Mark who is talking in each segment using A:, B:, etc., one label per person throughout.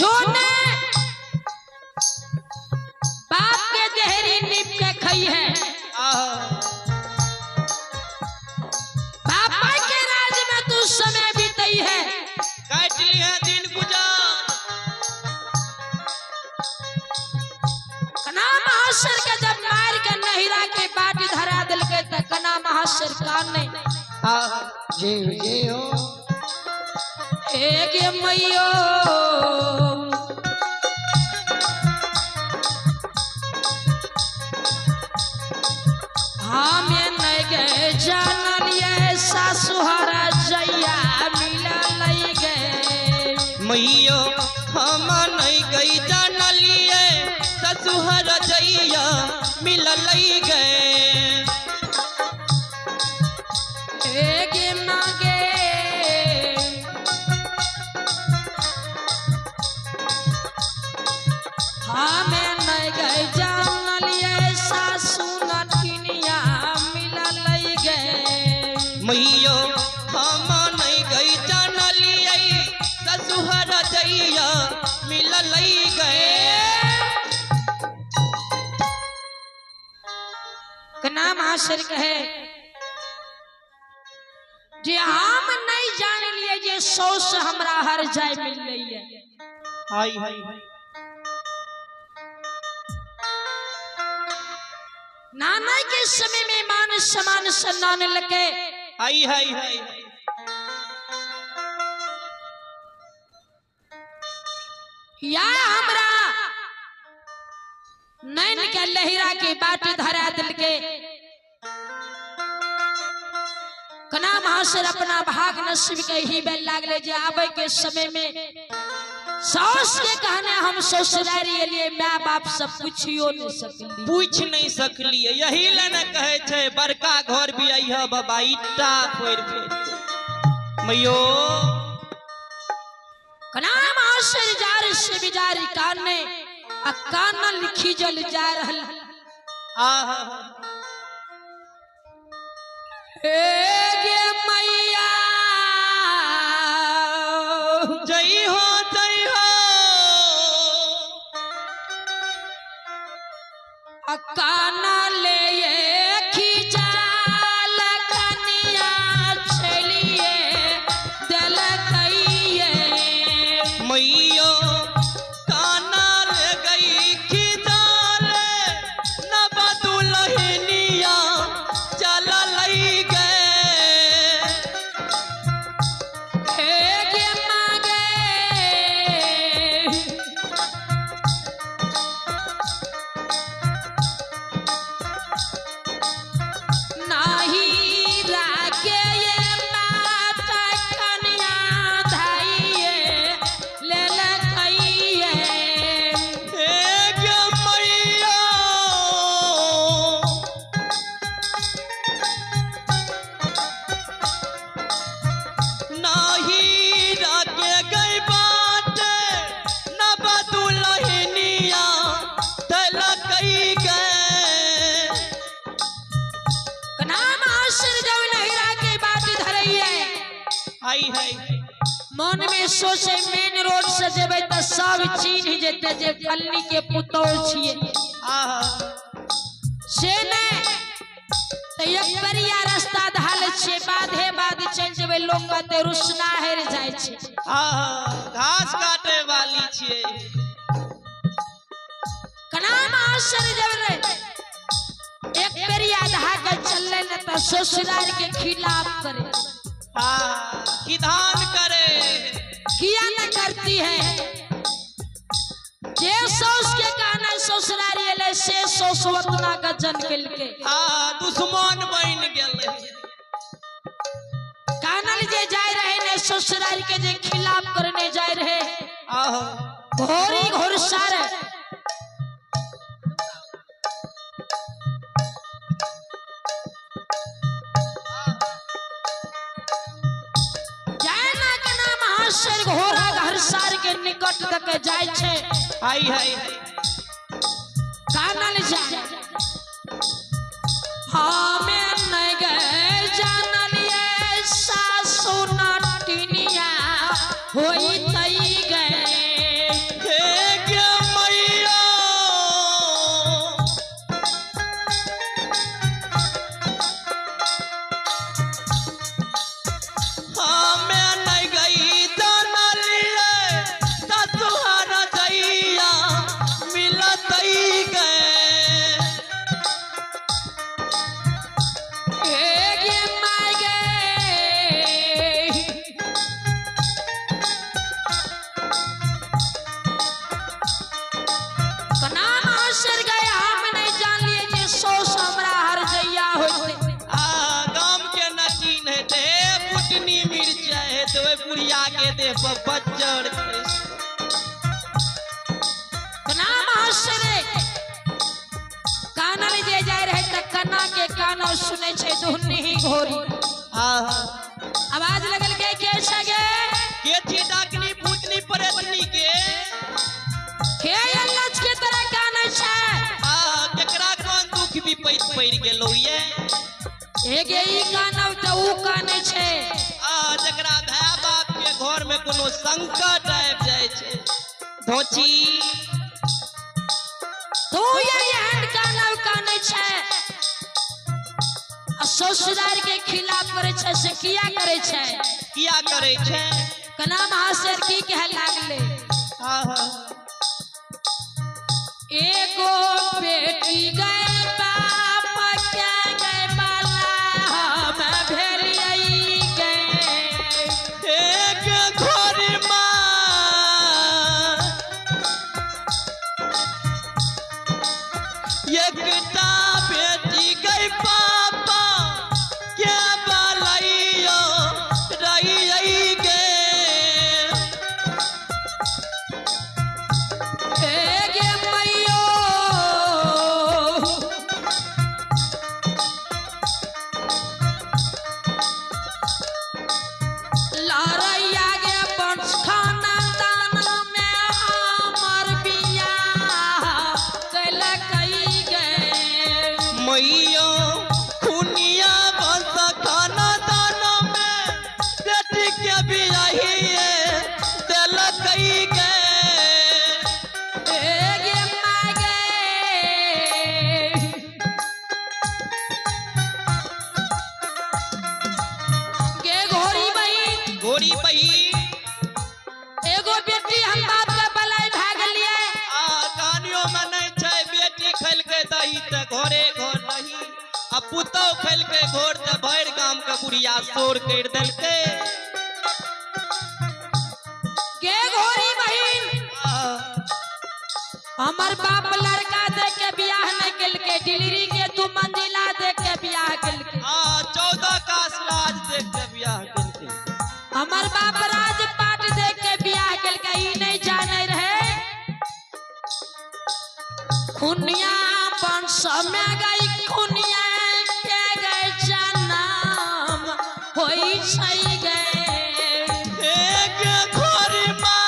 A: जो ने बाप के देहरी नीप के खई है, पापा के राज में तू समय बीतई है,
B: काट लिया दिन गुजार।
A: कना महाशर के जब मार के नहिरा के बाटी धरा दिल के त कना महाशर कान ने
B: जीव जियो
A: एक मैयो हमें नहीं गए जानल ये सासुहरा जैया मिला लई गए
B: मैयो हम नहीं गई जानलिए ससुहर जैया मिल लई गए।
A: एक मांगे हमें नहीं गए जानल ये सासु नटिनिया मिला लई गए
B: मैयो हम नहीं गई जानलिए ससुहर जैया मिल लई गए।
A: कना महाशर कहे जे हम नहीं जान लिए जे सौ से हमरा हर जाय मिल गई है।
B: हाय हाय
A: नाना के समय में मान समान सन्नाने लगे,
B: हाय हाय हाय
A: या हमरा नैन के लहिरा के बाटी धरा दिल के कना महाशर अपना भाग नसीब के ही बेल लागले जे आवे के समय में सास के कहने हम ससुरारी के लिए माँ बाप सब पूछियो नहीं सकली,
B: पूछ नहीं सकलिए। यही लने कहे छे बड़का घर भी आई है बाबा ईटा फोड़ फोड़ मैयो
A: कना महाशर जार से बिजारी कान ने कान लिखी जल जा रहल
B: आहा
A: गे मैया
B: जय हो जय हो
A: काना ले ये खिचाल कनिया चलिए दिल कहिए
B: मैयो काना ले गई खिदाले न बदुलहिनिया चल लई गए।
A: गे मांगे नाही रागे ये माता कन्या धाइए ले ले कहिए
B: एक मैया नाही रागे गई बात न बदुलहिनिया तल कई गए।
A: कना महाशर जब नहिरा के बाटी धरइए
B: हाय हाय
A: मन में सोचे मेन रोड से जेबे त सब चीन जेते जे कलनी के पुतौल छिए
B: आहा
A: से ने त एक बरिया रास्ता धाल छे बाधे बाद चल जेबे लोग कहते रुसना हेर जाय छे
B: आहा घास काटे वाली छिए।
A: कना महाशर जब रे एक बरिया धागा चलले न त ससुराल के खिलाफ करे
B: हाँ किधान करे
A: किया न करती है जे सौस के कहना ससुरारी ले से ससुरतना का जन के
B: हाँ दुश्मन बन गेले
A: कानल जे जाय रहे ने ससुरारी के जे खिलाफ करने जाय रहे
B: आहा
A: घोरी घोरसार जाना कना महाशर घोड़ा घरसार के निकट तक जाय छे
B: हाय हाय
A: कानल जाय हमें नहीं गए जानल ये सासु नटिनिया होई तई गए
B: देह पर बज्जर
A: कना महाशरे कानल जे जाय रहे त कना के कान सुनै छै दुहनी ही घोरी आवाज लगल के छगे
B: के छी डाकनी पूतनी परेतनी के
A: अल्लाह के तरह कान छै
B: केकरा कोन दुख विपैत पड़ गेलो ये
A: एगे ई कानव त ऊ कान छै
B: जकरा भाई बाप के घर में कोनो संकट आबि जाय छै धोची
A: तो ये हैंड कानव कान छै ससुराल के खिलाफ करे छै से किया करे छै कना महाशर की कह लागले एगो बेटी गए बाप के गए बाला हम भेलिए गए
B: एक घर मां एकटा बेटी गई पापा के बालैयो रही गे
A: गे मैयो लारैया गे वंश खानदान में हमर बियाह कैलकै गे
B: मैयो खुनिया बस खानदान में बेटी के बियाहिए देलकै गे
A: गे मागे गे घोड़ी बही एगो बेटी हम बाप के बलाई भाग लिए
B: कहानियों में नहीं छै बेटी खेलकै दही त घरे घर नहीं आ पुतौ खेलकै घोर त भर गाम के बुढ़िया शोर कर देलकै
A: गे घोड़ी बहिन हमर बाप लड़का देख के बियाह नहीं केलकै डिलीरी के 2 मंजिला देख के बियाह केलकै
B: 14 कास राज देख के बियाह केलकै
A: हमर बाप राजपाट देख के बियाह केलकै ई नहीं जाने रहे खुनिया वंश में गई खुनिया के गए जन्म होई छै गे
B: एक घर मां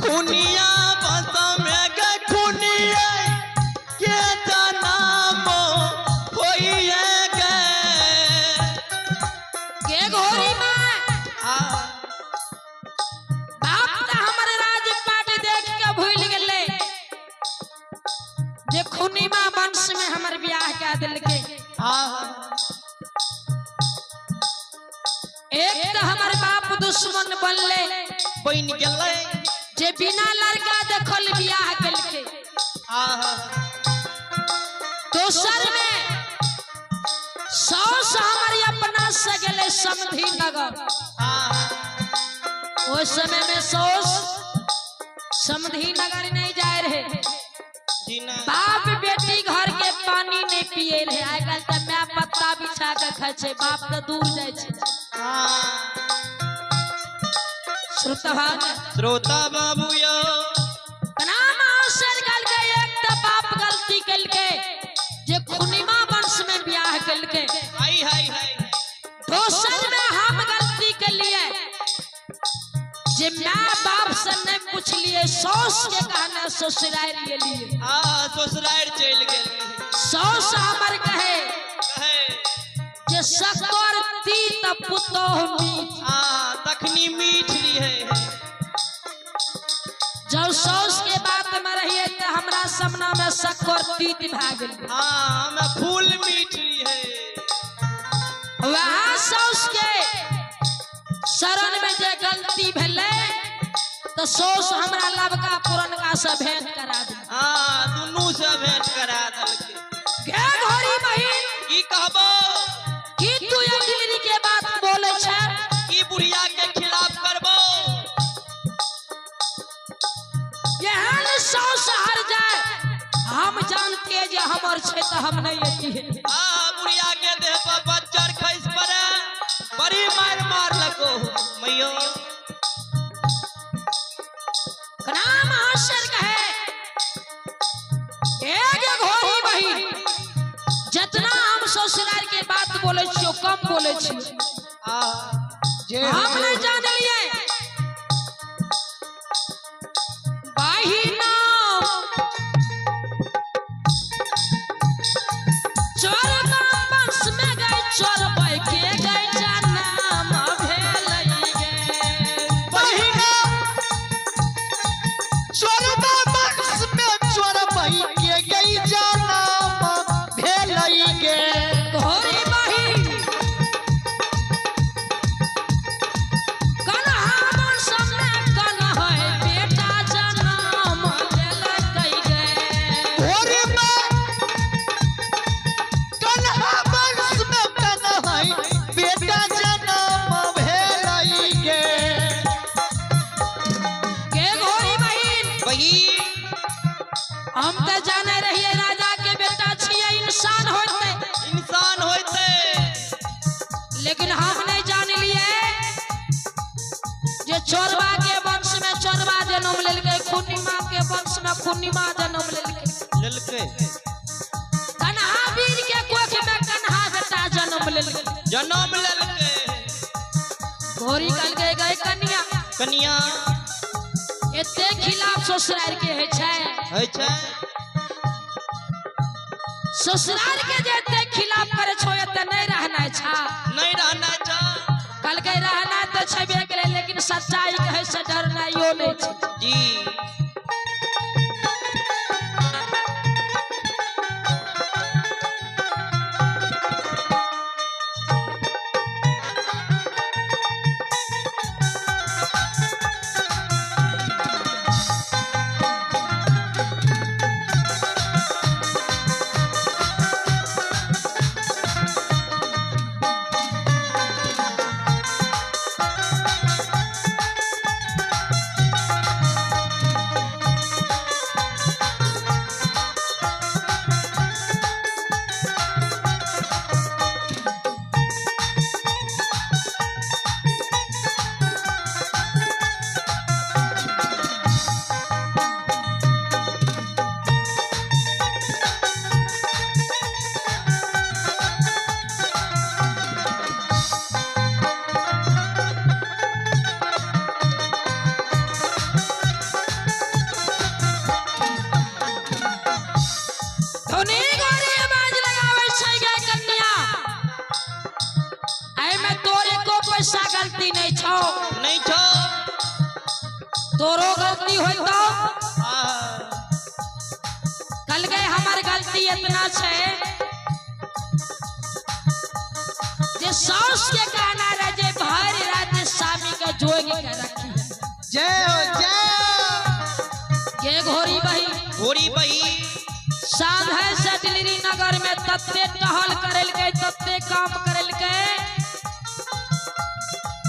B: खुनिया बस में गे खुनिया के जन्म होई गे
A: घोड़ी मां बाप त हमर राजपाट देख के भूल गेले जे खुनीमा वंश में हमर बियाह के देलकै एक त हमर बाप दुश्मन बनले
B: बन गेलै
A: जे बिना लड़का देखल बियाह केलकै दोसर में सास हमर अपना से गेले समधी नगर उस समय में सास समधी नगर नहीं जाए रहे बाप बेटी घर के पानी नहीं पिए रहे आइ काल त मैं पत्ता बिछा के खाए छे बाप त दूर जाए छे
B: श्रोता बाबू यो
A: नाम अवसर कल के एक त बाप गलती कलके जे खुनीमा वंश में बियाह कलके
B: हाय हाय हाय
A: दोसर में हम गलती के लिए जे माँ बाप से नहीं पूछलिए सास के कहना ससुराल गेलिए
B: ससुराल चल गेल
A: सास हमर कहे जे सकर तीत पुतोह मीठ
B: तखनी मीठ रही
A: जब सास के बात में रहिए त हमरा सामना में सकर तीत भाग गेल
B: हमें फूल मीठ रही
A: वहाँ सास के शरण में जे गलती भेले तो सास हमरा लबका पुरनका से भेंट करा दे
B: दुनू से भेंट करा देलकै
A: गे घोड़ी बहिन
B: की कहबो
A: की तू ये दिलरी के बात बोले छै
B: की बुढ़िया के खिलाफ करबो
A: यहन सास हर जाए हम जानते जे हमर छै त हम नहीं अथी
B: बुढ़िया के देह पर बच्चर बड़ी मार मार लको मैयो
A: नाम आशर कहे एक घोड़ी बहिन जितना हम ससुराल के बात बोले छियो कम बोले छियो हम नहीं जान लिए बहिना चोर बंस में गए चोर भाई के गए जन्म भेल गे
C: बहिना चोर बंस में चोर भाई के गई जन्म भेल गे
A: घोड़ी बहिन कन्हा बंस में कन्हा बेटा जन्म भेल गे
C: घोड़ी में कन्हा बंस में कन्हा बेटा जन्म भेल गे
A: के घोड़ी बहिन
B: वही
A: हम तो जाने रहिए राजा के बेटा छिए इंसान होते
B: इंसान होते
A: लेकिन हम नहीं जान लिए जे चोरबा के वंश में चोरबा जन्म लेलके खूनिमा के वंश में खूनिमा जन्म लेलके
B: ललके
A: कन्हा वीर के कोख में कन्हा बेटा जन्म लेलके
B: जन्म ललके
A: घोड़ी कल गए कन्या
B: कन्या
A: एते खिलाफ ससुराल के है छै ससुराल के जेते खिलाफ करे छो एते नहीं रहना छा
B: नहीं रहना चाह
A: कल के रहना तो छबे करे लेकिन सच्चाई कहे से डरना यो नहीं छै
B: जी
A: धोनी गोरी आवाज लगावे छै गे कन्या आई में तोरे को पैसा गलती नहीं छौ
B: नहीं छो
A: तोरो गलती होई तो
B: हाँ
A: कल गए हमार गलती इतना छै जे सास के कहना रहे जे भर रात स्वामी के जोग के रखी
C: जय हो जय
A: के घोड़ी बही
B: घोड़ी बही
A: साधे से दिल्ली नगर में तत्ते टहल करल के तत्ते काम करल के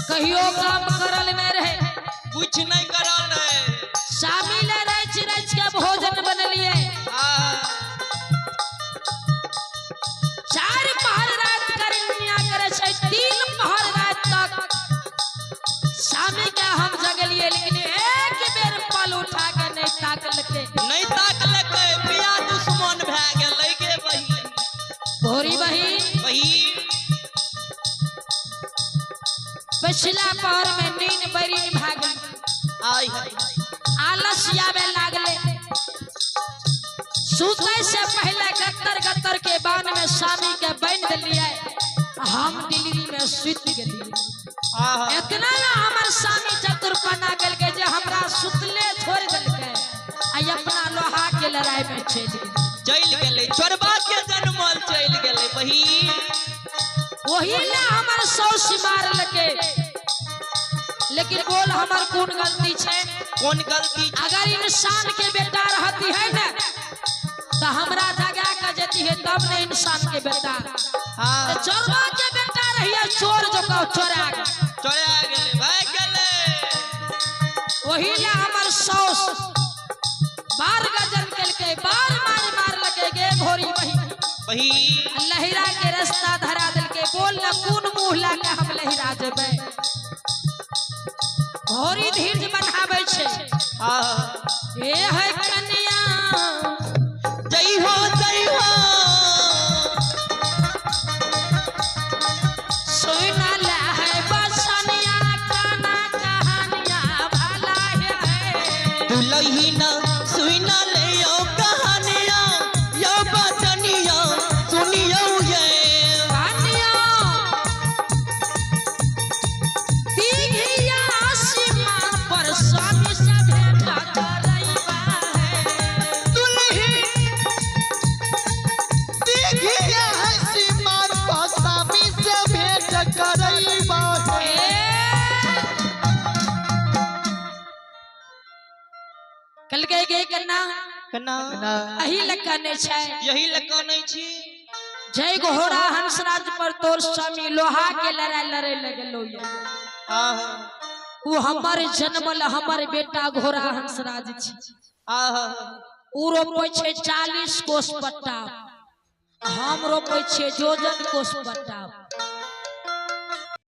A: कहियो काम करल में रहे
B: कुछ नहीं करल रहे
A: शामिल रच रच के भोजन बनलिए
B: हाँ
A: 4 पहर रात करनिया करे छै 3 पहर रात तक शामी के हम जगलिए लेकिन एक बेर पल उठा के नहीं ताकल के
B: नहीं ताकलके पिया दुश्मन भए गेलै गे बही
A: घोड़ी बही
B: वही
A: पिछला पहर में नींद बरी भागल
B: आई हाय
A: आलस आवे लागले सुते से पहले गत्तर गत्तर के बान में स्वामी के बांध दिलिए हम दिल्ली में सुत गेलिए
B: आहा
A: इतना ना हमर स्वामी चतुरपना गेल के जे हमरा सुतले छोड़ देलके आ अपना लोहा के लड़ाई में चल गेल
B: चल गेलै चोरबा के जन्मल चल गेलै बही
A: वही ना हमर सौस मारलके लेकिन बोल हमर कौन गलती छै
B: कौन गलती
A: अगर इंसान के बेटा रहती है ना तो हमरा जगा के जेती है तब ने इंसान के बेटा
B: हाँ
A: तो चोरबा के बेटा रहिए चोर जो कहो चोरा के
B: चोरा गेलै भाग गेलै
A: वही ना हमर सौस बार गजन केलके बार मार मारलके गे घोड़ी बही
B: बही
A: लहिरा के रास्ता धरा दिलके बोल न कौन मुंह लाके हम लहिरा देबै घोरी धीरज बनाबै छै ए है कन्या
B: जय हो
A: सोना ला है बसनिया काना कहानिया भला है
B: दुलही ना सुना ले ओ कहानिया यो बचनिया सुनियो ये
A: कन्या दीघिया आसमान पर स्वामी से भेंट करैबा है
C: दुल्ही देखिया आसमान पर स्वामी से भेंट करैबा है
A: कल के गे कन्ना
B: कना
A: अही लक्का नहीं छै
B: यही लगा नहीं छी
A: जय घोड़ा हंसराज पर तोर स्वामी लोहा के लड़ाई लड़े लगलो ये
B: आहा
A: वो हमर जन्मल हमर बेटा घोड़ा हंसराज छी
B: आहा
A: उ रोपै छै 40 कोस पट्टा हम रोपै छियै जोजन कोस पट्टा